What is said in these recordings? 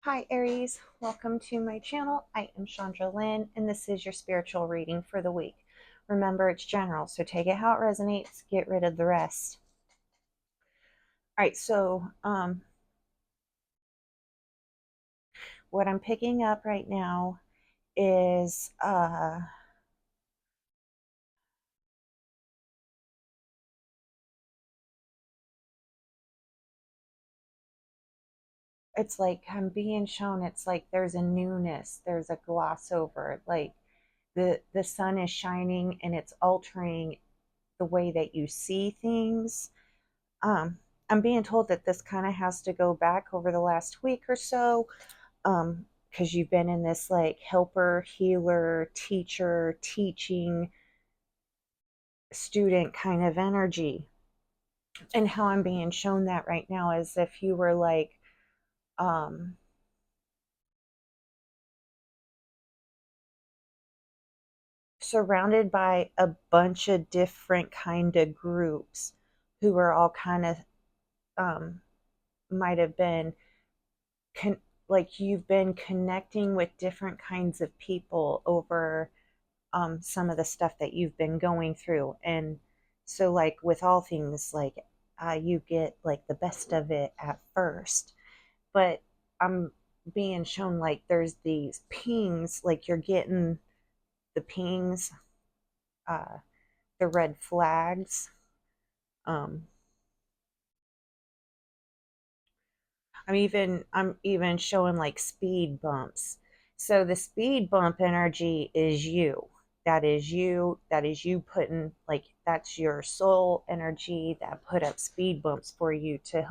Hi Aries, welcome to my channel. I am Shandra Lynn and this is your spiritual reading for the week. Remember, it's general, so take it how it resonates, get rid of the rest. All right, so what I'm picking up right now is it's like I'm being shown, it's like there's a newness, there's a gloss over, like the sun is shining and it's altering the way that you see things. I'm being told that this kind of has to go back over the last week or so, because you've been in this like helper, healer, teacher, teaching, student kind of energy. And how I'm being shown that right now is if you were like, um, surrounded by a bunch of different kind of groups who are all kind of, um, might have been con- like you've been connecting with different kinds of people over some of the stuff that you've been going through. And so, like with all things, like you get like the best of it at first, but I'm being shown like there's these pings, like you're getting the pings, uh, the red flags. Um, I'm even showing like speed bumps. So the speed bump energy is you. That is you. That is you putting like that's your soul energy that put up speed bumps for you to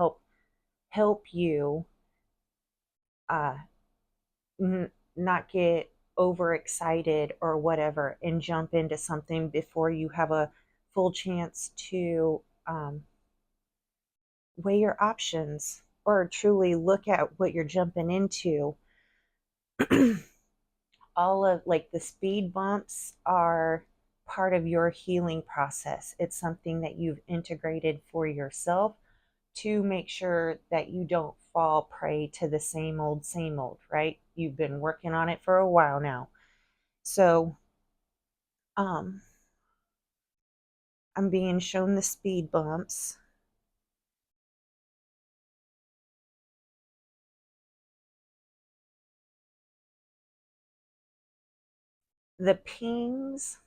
help you uh not get overexcited or whatever and jump into something before you have a full chance to weigh your options or truly look at what you're jumping into. All of like the speed bumps are part of your healing process. It's something that you've integrated for yourself to make sure that you don't fall prey to the same old, right? You've been working on it for a while now. So, um, I'm being shown the speed bumps, the pings.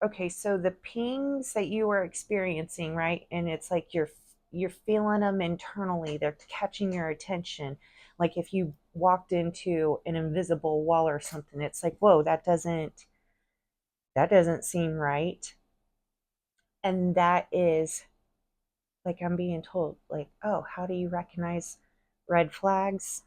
Okay, so the pings that you are experiencing, right? And it's like you're feeling them internally. They're catching your attention. Like if you walked into an invisible wall or something, it's like, whoa, that doesn't seem right. And that is like I'm being told, like, oh, how do you recognize red flags?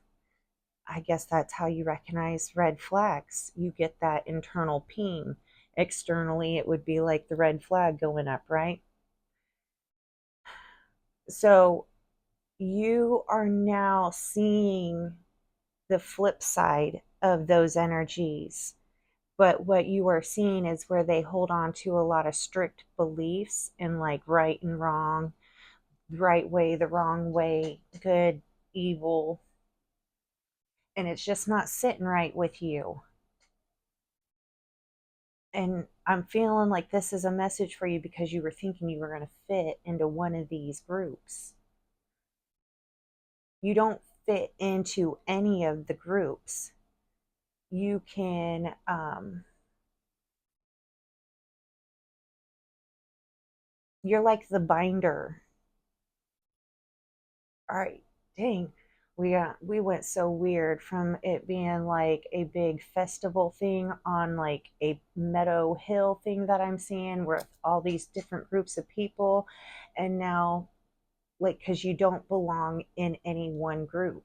I guess that's how you recognize red flags. You get that internal ping. Externally, it would be like the red flag going up, right? So you are now seeing the flip side of those energies. But what you are seeing is where they hold on to a lot of strict beliefs in like right and wrong, right way, the wrong way, good, evil, and it's just not sitting right with you. And I'm feeling like this is a message for you because you were thinking you were going to fit into one of these groups. You don't fit into any of the groups. You can, you're like the binder. All right, dang. We went so weird from it being like a big festival thing on like a meadow hill thing that I'm seeing with all these different groups of people, and now like because you don't belong in any one group,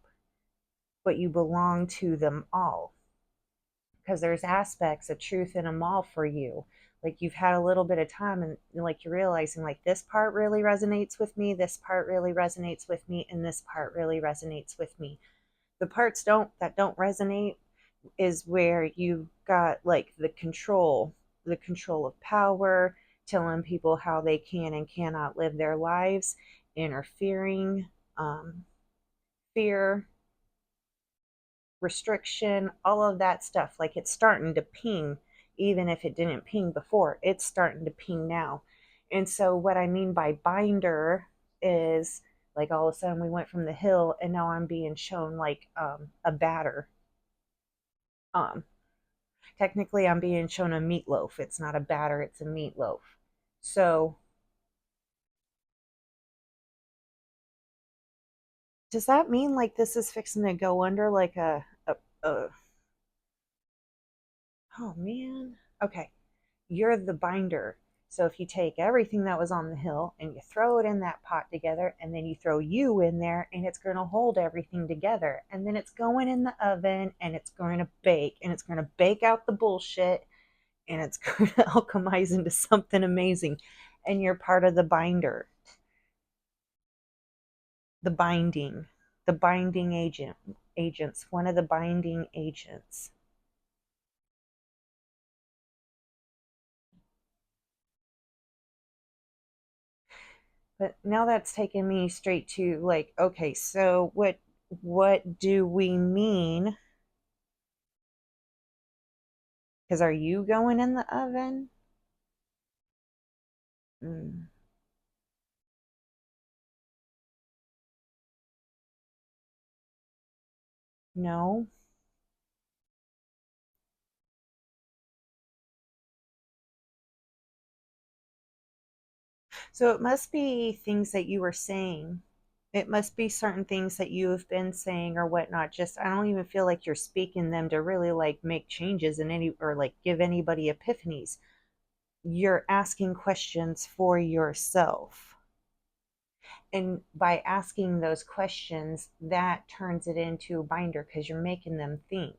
but you belong to them all because there's aspects of truth in them all for you. Like you've had a little bit of time and like you're realizing like this part really resonates with me, this part really resonates with me, and this part really resonates with me. The parts don't resonate is where you've got like the control of power, telling people how they can and cannot live their lives, interfering, um, fear, restriction, all of that stuff. Like it's starting to ping, even if it didn't ping before, it's starting to ping now. And so, what I mean by binder is like all of a sudden we went from the hill and now I'm being shown like a batter. Um, Technically, I'm being shown a meatloaf. It's not a batter, it's a meatloaf. So, does that mean like this is fixing to go under like a oh man. Okay. You're the binder. So if you take everything that was on the hill and you throw it in that pot together, and then you throw you in there, and it's going to hold everything together. And then it's going in the oven and it's going to bake, and it's going to bake out the bullshit, and it's going to alchemize into something amazing. And you're part of the binder, the binding, the binding agents, one of the binding agents. But now that's taken me straight to like, okay, so what do we mean? Because are you going in the oven? Mm, no. So it must be things that you were saying. It must be certain things that you have been saying or whatnot. Just I don't even feel like you're speaking them to really like make changes in any or like give anybody epiphanies. You're asking questions for yourself. And by asking those questions, that turns it into a binder because you're making them think.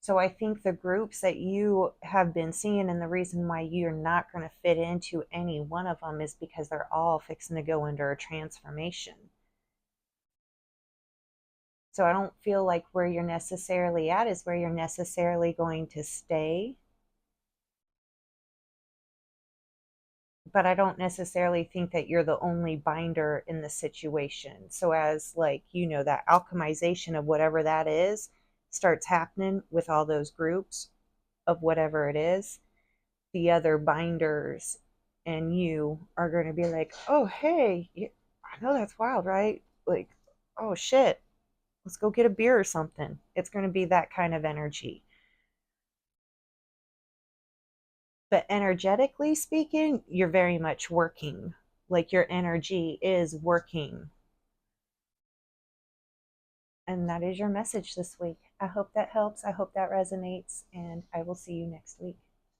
So I think the groups that you have been seeing, and the reason why you're not going to fit into any one of them is because they're all fixing to go under a transformation. So I don't feel like where you're necessarily at is where you're necessarily going to stay. But I don't necessarily think that you're the only binder in the situation. So as like, that alchemization of whatever that is starts happening with all those groups of whatever it is, the other binders and you are going to be like, oh, hey, I know that's wild, right? Like, oh, shit, let's go get a beer or something. It's going to be that kind of energy. But energetically speaking, you're very much working. Like your energy is working. And that is your message this week. I hope that helps. I hope that resonates. And I will see you next week.